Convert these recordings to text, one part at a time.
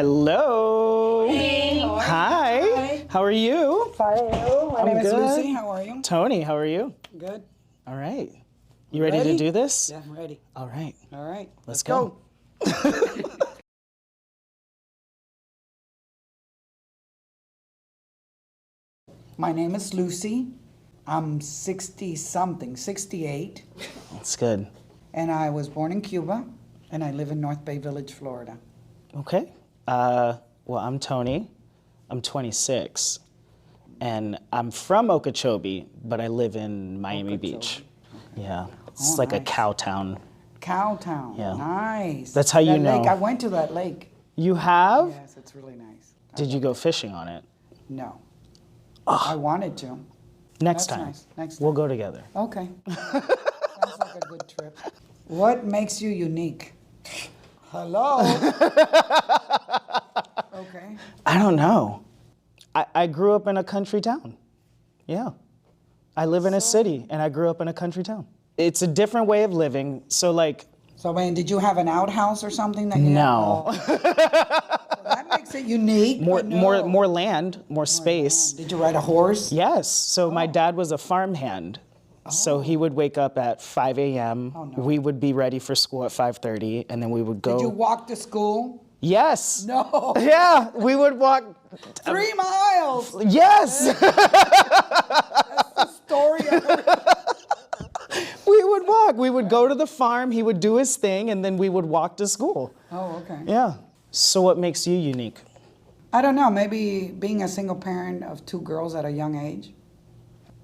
Hello. Hey. Hi. Hi. How are you? Fine. My name is good. Lucy. How are you? Tony, how are you? Good. All right. You ready to do this? Yeah, I'm ready. All right. All right. Let's go. My name is Lucy. I'm 60-something, 68, That's good. and I was born in Cuba, and I live in North Bay Village, Florida. Okay. Well, I'm Tony. I'm 26, and I'm from Okeechobee, but I live in Miami Beach. Yeah. It's like a nice. cow town. Cowtown. Yeah. Nice. That's how you That lake, know. I went to that lake. You have? Yes, it's really nice. Did you go fishing on it? No. I wanted to. Next That's time. nice. Next We'll time. go together. Okay. Sounds like a good trip. What makes you unique? Hello? Okay. I don't know. I grew up in a country town. Yeah. I live in a city, and I grew up in a country town. It's a different way of living. So, like, So, man, did you have an outhouse or something that you no. had? So that makes it unique. more, but no. more land, more space. Did you ride a horse? Yes. So my dad was a farmhand. So he would wake up at 5 a.m. Oh, no. We would be ready for school at 5:30, and then we would go. Did you walk to school? Yes. No. Yeah, we would walk. 3 miles. Yes. That's the story of it. We would walk. We would go to the farm. He would do his thing, and then we would walk to school. Oh, okay. Yeah. So what makes you unique? I don't know, maybe being a single parent of 2 girls at a young age,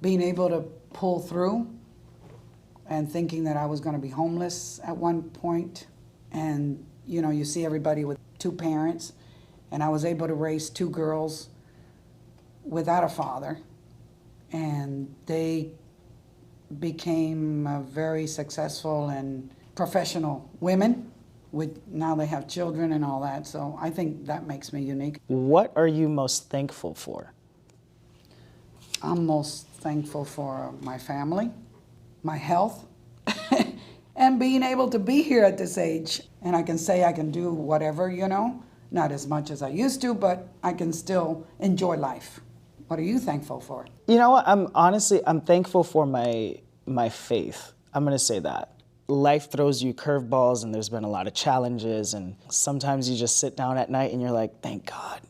being able to pull through and thinking that I was going to be homeless at one point. And, you know, you see everybody with 2 parents, and I was able to raise 2 girls without a father. And they became very successful and professional women. Now they have children and all that, so I think that makes me unique. What are you most thankful for? I'm most thankful for my family, my health, and being able to be here at this age. And I can say I can do whatever, you know, not as much as I used to, but I can still enjoy life. What are you thankful for? You know what? I'm thankful for my faith. I'm gonna say that. Life throws you curveballs, and there's been a lot of challenges, and sometimes you just sit down at night and you're like, thank God.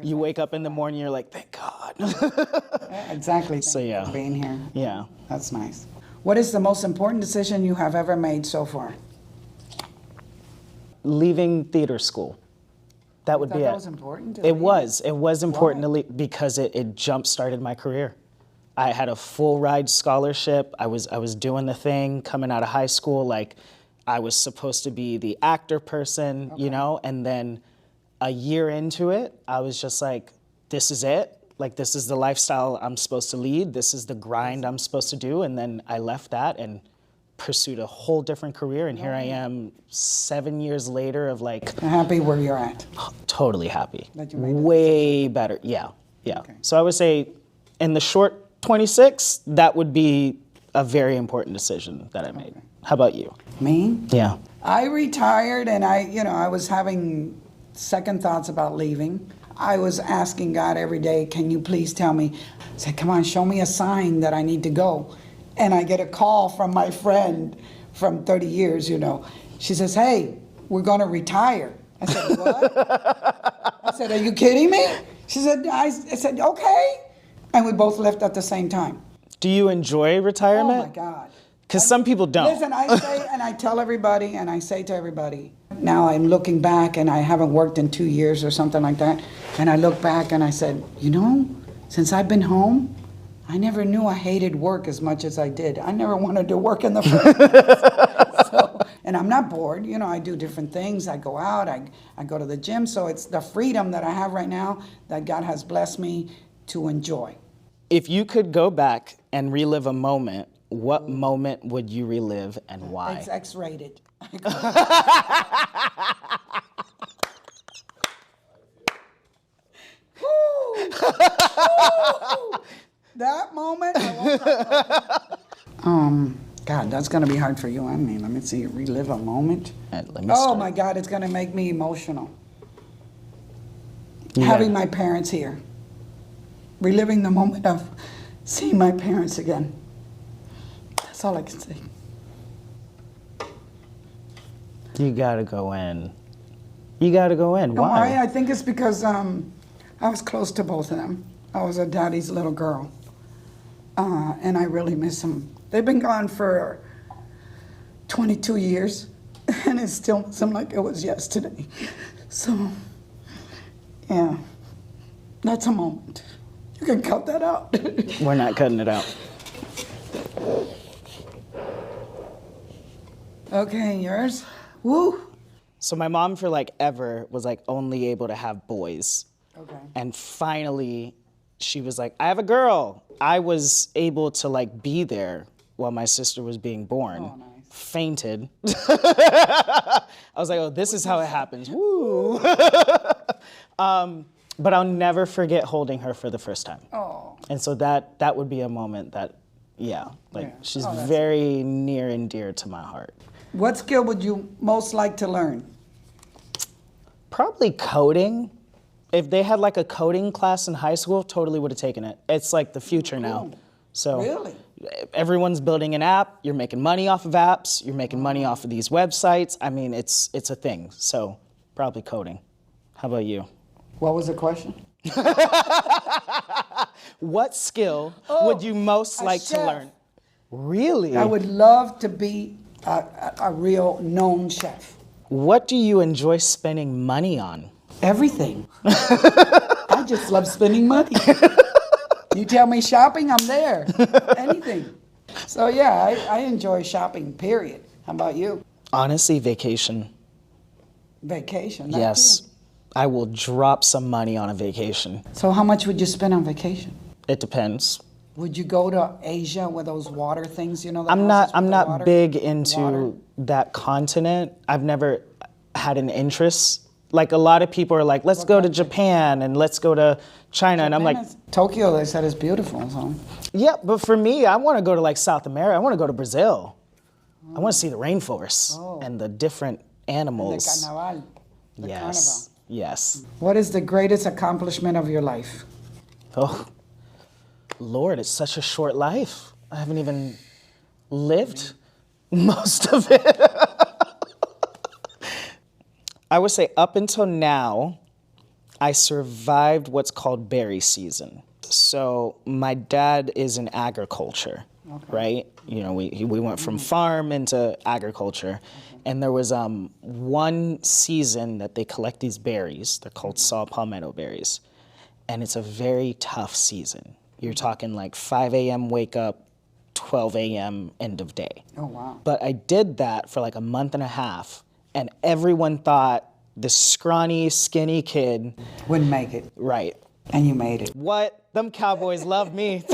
You wake up in the morning, you're like, thank God. Yeah, exactly. So, Thank you yeah. for being here. Yeah. That's nice. What is the most important decision you have ever made so far? Leaving theater school. That would Thought be that it. was important to It leave? was. It was important Why? to leave because it jump-started my career. I had a full ride scholarship. I was doing the thing coming out of high school. Like, I was supposed to be the actor person, you know, and then a year into it, I was just like, this is it. Like, this is the lifestyle I'm supposed to lead. This is the grind I'm supposed to do. And then I left that and pursued a whole different career. And here I am 7 years later of like, I'm happy where you're at. totally happy. That you made that Way better. Yeah, yeah. Okay. So I would say in the short 26, that would be a very important decision that I made. How about you? Me? Yeah. I retired and I was having second thoughts about leaving. I was asking God every day, can you please tell me? I said, come on, show me a sign that I need to go. And I get a call from my friend from 30 years, you know. She says, hey, we're going to retire. I said, what? I said, are you kidding me? She said, I said, okay. And we both left at the same time. Do you enjoy retirement? Oh my God. Because some people don't. Listen, I say, and I tell everybody, and I say to everybody, now I'm looking back, and I haven't worked in 2 years or something like that, and I look back and I said, you know, since I've been home, I never knew I hated work as much as I did. I never wanted to work in the first place. So, and I'm not bored, you know, I do different things. I go out, I go to the gym, so it's the freedom that I have right now that God has blessed me to enjoy. If you could go back and relive a moment, what moment would you relive and why? It's X-rated. Woo! Woo! That moment, I won't talk about it. God, God, that's gonna be hard for you and me. Let me see, relive a moment. Let me Oh start. my God, it's gonna make me emotional. Yeah. Having my parents here. Reliving the moment of seeing my parents again. That's all I can say. You gotta go in. You gotta go in. And why? Why? I think it's because I was close to both of them. I was a daddy's little girl. And I really miss them. They've been gone for 22 years, and it still seems like it was yesterday. So, yeah, that's a moment. You can cut that out. We're not cutting it out. Okay, yours? Woo! So my mom for like ever was like only able to have boys. Okay. And finally she was like, I have a girl. I was able to like be there while my sister was being born. Oh, nice. Fainted. I was like, oh, this is how it happens. Woo. But I'll never forget holding her for the first time. Oh. And so that would be a moment that, yeah, like Yeah. she's Oh, that's very near and dear to my heart. What skill would you most like to learn? Probably coding. If they had like a coding class in high school, totally would have taken it. It's like the future now. So Really? everyone's building an app. You're making money off of apps. You're making money off of these websites. I mean, it's a thing. So probably coding. How about you? What was the question? What skill would you most a like to chef. learn? Really? I would love to be a real known chef. What do you enjoy spending money on? Everything. I just love spending money. You tell me shopping, I'm there. Anything. So yeah, I enjoy shopping, period. How about you? Honestly, vacation. Vacation. that Yes. too. I will drop some money on a vacation. So how much would you spend on vacation? It depends. Would you go to Asia with those water things, you know? The I'm houses with the not water? big into Water? that continent. I've never had an interest. Like a lot of people are like, let's go to Japan and let's go to China. And I'm like, Tokyo, they said is beautiful, so. yeah, but for me, I want to go to like South America. I want to go to Brazil. I want to see the rainforest and the different The animals. carnaval. The Yes. carnival. Yes. What is the greatest accomplishment of your life? Oh, Lord, it's such a short life. I haven't even lived most of it. I would say up until now, I survived what's called berry season. So my dad is in agriculture, right? You know, we went from farm into agriculture. And there was one season that they collect these berries. They're called saw palmetto berries. And it's a very tough season. You're talking like 5 a.m. wake up, 12 a.m. end of day. Oh, wow. But I did that for like a month and a half, and everyone thought this scrawny, skinny kid, Wouldn't make it. right. And you made it. What? Them cowboys love me.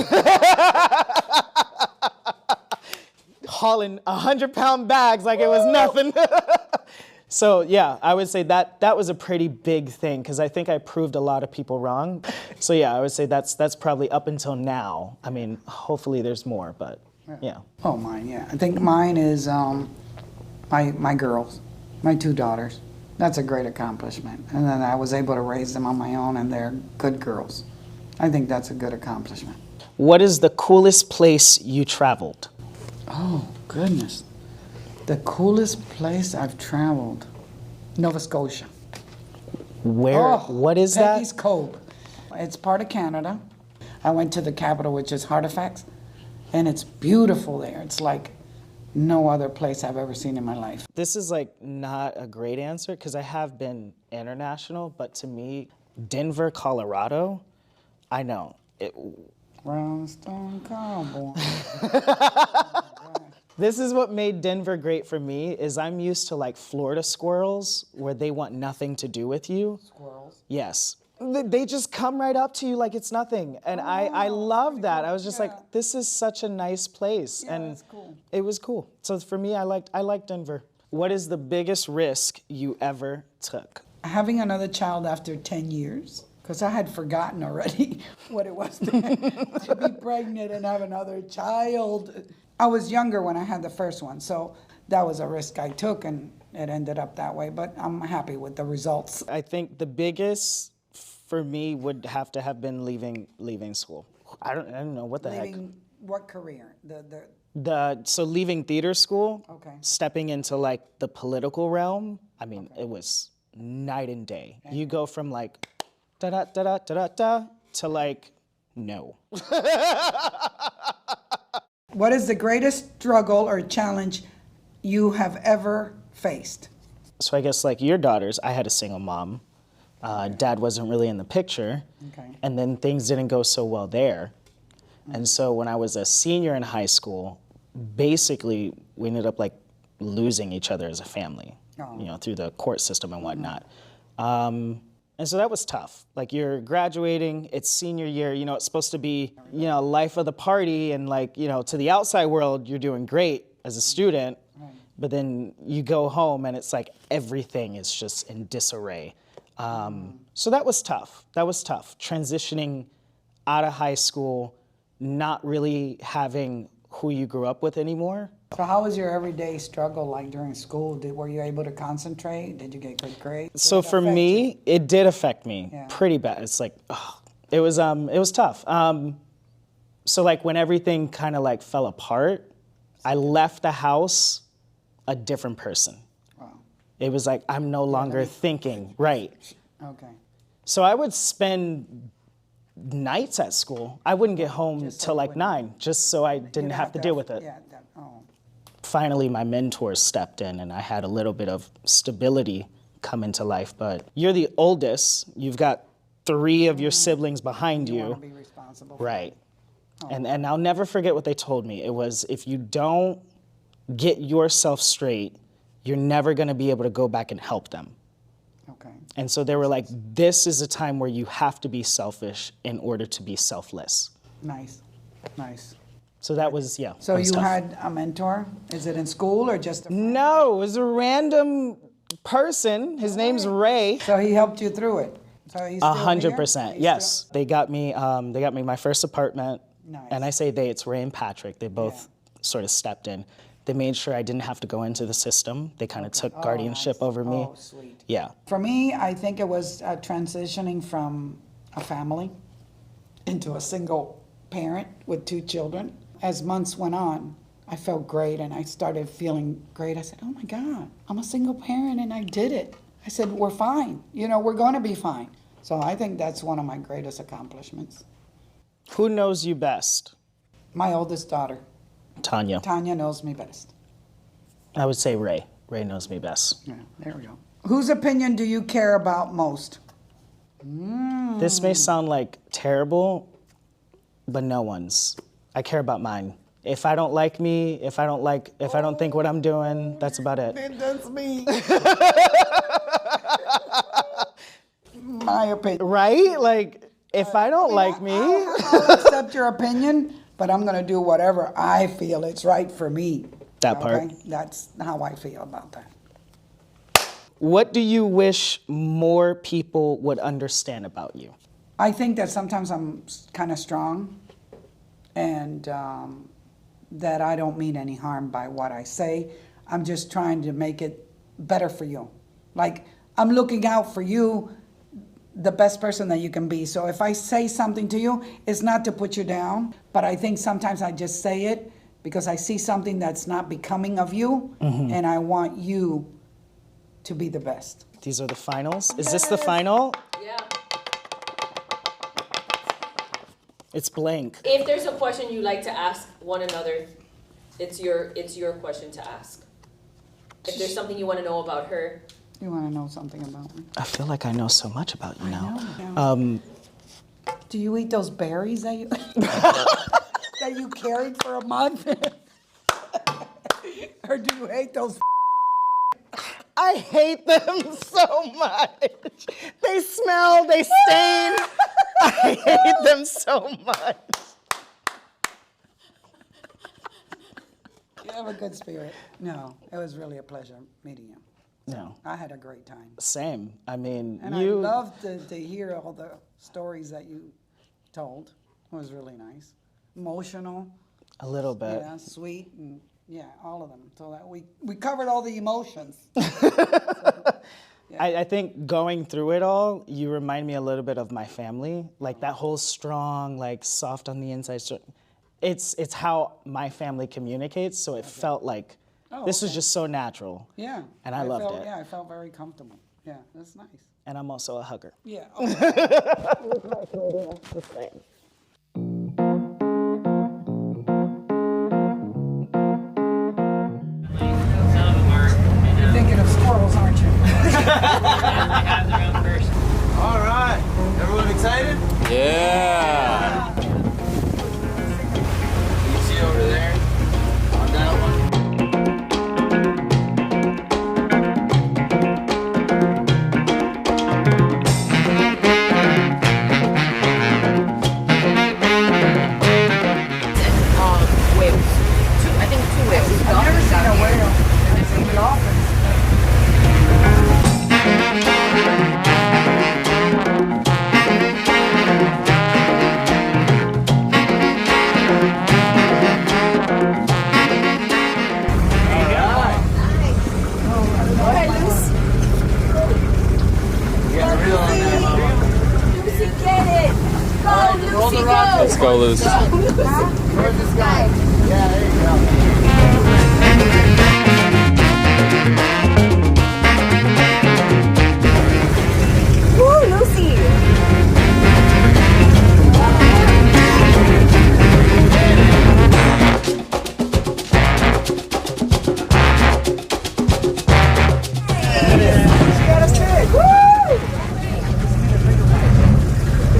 Hauling 100-pound bags like it was nothing. So yeah, I would say that was a pretty big thing because I think I proved a lot of people wrong. So yeah, I would say that's probably up until now. I mean, hopefully there's more, but yeah. Oh, mine, yeah. I think mine is my girls, my two daughters. That's a great accomplishment. And then I was able to raise them on my own, and they're good girls. I think that's a good accomplishment. What is the coolest place you traveled? Oh, goodness. The coolest place I've traveled, Nova Scotia. Where? What is Peggy's that? Cove. It's part of Canada. I went to the capital, which is Halifax, and it's beautiful there. It's like no other place I've ever seen in my life. This is like not a great answer because I have been international, but to me, Denver, Colorado, I know. Brownstone Cowboy. This is what made Denver great for me is I'm used to like Florida squirrels where they want nothing to do with you. Squirrels. Yes. They just come right up to you like it's nothing. And I love that. I was just like, this is such a nice place. Yeah, and that's cool. It was cool. So for me, I liked Denver. What is the biggest risk you ever took? Having another child after 10 years, because I had forgotten already what it was to be pregnant and have another child. I was younger when I had the first one, so that was a risk I took, and it ended up that way. But I'm happy with the results. I think the biggest for me would have to have been leaving school. I don't know what the heck. Leaving what career? The So leaving theater school, Okay. stepping into like the political realm. I mean, it was night and day. You go from like da da da da da da da to like no. What is the greatest struggle or challenge you have ever faced? So I guess like your daughters, I had a single mom. Dad wasn't really in the picture. Okay. And then things didn't go so well there. And so when I was a senior in high school, basically we ended up like losing each other as a family, through the court system and whatnot. And so that was tough. Like you're graduating, it's senior year, it's supposed to be, life of the party, and like, to the outside world, you're doing great as a student, but then you go home and it's like everything is just in disarray. So that was tough. Transitioning out of high school, not really having who you grew up with anymore. So how was your everyday struggle like during school? Were you able to concentrate? Did you get good grades? So for me, it did affect me pretty bad. It's like, it was tough. So like when everything kind of like fell apart, I left the house a different person. Wow. It was like, I'm no longer thinking, right. Okay. So I would spend nights at school. I wouldn't get home till like 9, just so I didn't have to deal with it. Yeah. Finally, my mentors stepped in and I had a little bit of stability come into life. But you're the oldest. You've got 3 of your siblings behind you. You want to be responsible for Right. And I'll never forget what they told me. It was, if you don't get yourself straight, you're never going to be able to go back and help them. Okay. And so they were like, this is a time where you have to be selfish in order to be selfless. Nice. So that was, yeah. So that was you tough. had a mentor? Is it in school or just a friend? No, it was a random person. His name's Ray. So he helped you through it? So he's still 100%, here? yes. They got me my first apartment. Nice. And I say they, it's Ray and Patrick. They both sort of stepped in. They made sure I didn't have to go into the system. They kind of took guardianship over me. Oh, sweet. Yeah. For me, I think it was transitioning from a family into a single parent with 2 children. As months went on, I felt great and I started feeling great. I said, oh my God, I'm a single parent and I did it. I said, we're fine. We're going to be fine. So I think that's one of my greatest accomplishments. Who knows you best? My oldest daughter, Tanya. Tanya, knows me best. I would say Ray. Ray knows me best. Yeah, there we go. Whose opinion do you care about most? This may sound like terrible, but no one's. I care about mine. If I don't like me, if I don't think what I'm doing, that's about it. That's me. My opinion. Right? Like, if I don't like me. I'll accept your opinion, but I'm going to do whatever I feel it's right for me. That part. That's how I feel about that. What do you wish more people would understand about you? I think that sometimes I'm kind of strong and that I don't mean any harm by what I say. I'm just trying to make it better for you. Like, I'm looking out for you, the best person that you can be. So if I say something to you, it's not to put you down, but I think sometimes I just say it because I see something that's not becoming of you, and I want you to be the best. These are the finals. Is this the final? Yeah. It's blank. If there's a question you like to ask one another, it's your question to ask. If there's something you want to know about her. You want to know something about me? I feel like I know so much about you now. I know. Do you eat those berries that you that you carried for a month? Or do you hate those? I hate them so much. They smell, they stain. I hate them so much. You have a good spirit. No, it was really a pleasure meeting you. No, I had a great time. same. I mean, And I loved to hear all the stories that you told. It was really nice. Emotional. A little bit. Yeah, sweet, and yeah, all of them. So that we covered all the emotions. I think going through it all, you remind me a little bit of my family. Like that whole strong, like soft on the inside. It's how my family communicates. So it felt like this was just so natural. Yeah. And I loved it. Yeah, I felt very comfortable. Yeah, that's nice. And I'm also a hugger. Yeah. You're thinking of squirrels, aren't you? All right. Everyone excited? Yeah. You see over there on that one? Whales. I think 2 whales. I've never seen a whale. I've seen dolphins. Lucy, get it! Go, Lucy, go! Let's go, Lucy. Where's this guy? Yeah, there you go. Woo, Lucy!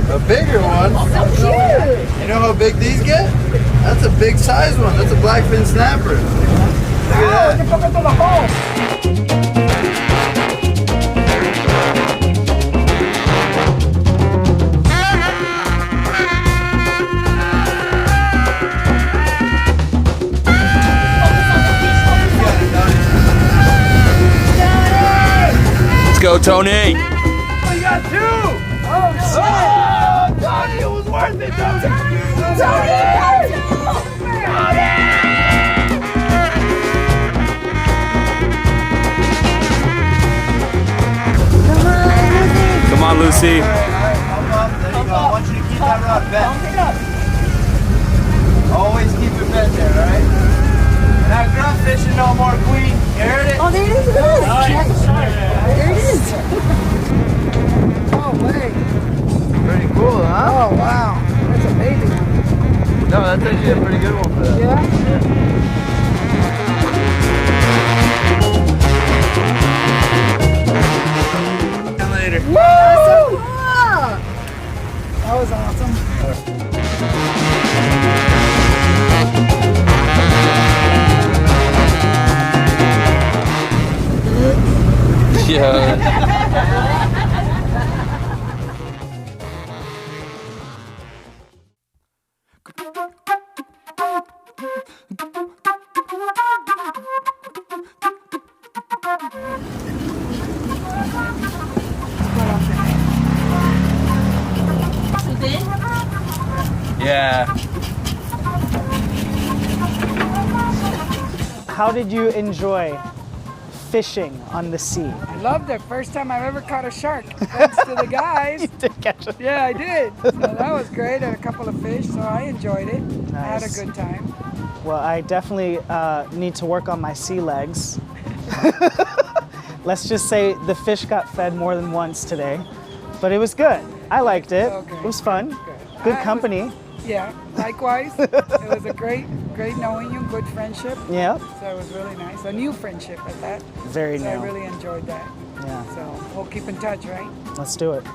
A bigger one. So cute! You know how big these get? That's a big size one. That's a blackfin snapper. Look at that. Let's go, Tony. We got two. Oh, Tony, it was worth it, Tony. Come on, Lucy. All right, pump up. There you go. I want you to keep that rod bent. Always keep it bent there, all right? Not grunt fishing no more, Queen. You heard it? Oh, there it is! There it is! Oh, wait. Pretty cool, huh? Oh, wow. That's a baby one. No, that's actually a pretty good one for that. Yeah? Later. That's so cool! That was awesome. Yeah. Yeah. How did you enjoy fishing on the sea? I loved it. First time I've ever caught a shark. Thanks to the guys. Did catch it. Yeah, I did. So that was great. Had a couple of fish, so I enjoyed it. I had a Nice. good time. Well, I definitely need to work on my sea legs. Let's just say the fish got fed more than once today, but it was good. I liked it. Okay. It was fun. Good. Good I company. Yeah, likewise. It was a great knowing you, good friendship. Yeah. So it was really nice. A new friendship at that. Very So new. I really enjoyed that. Yeah. So we'll keep in touch, right? Let's do it.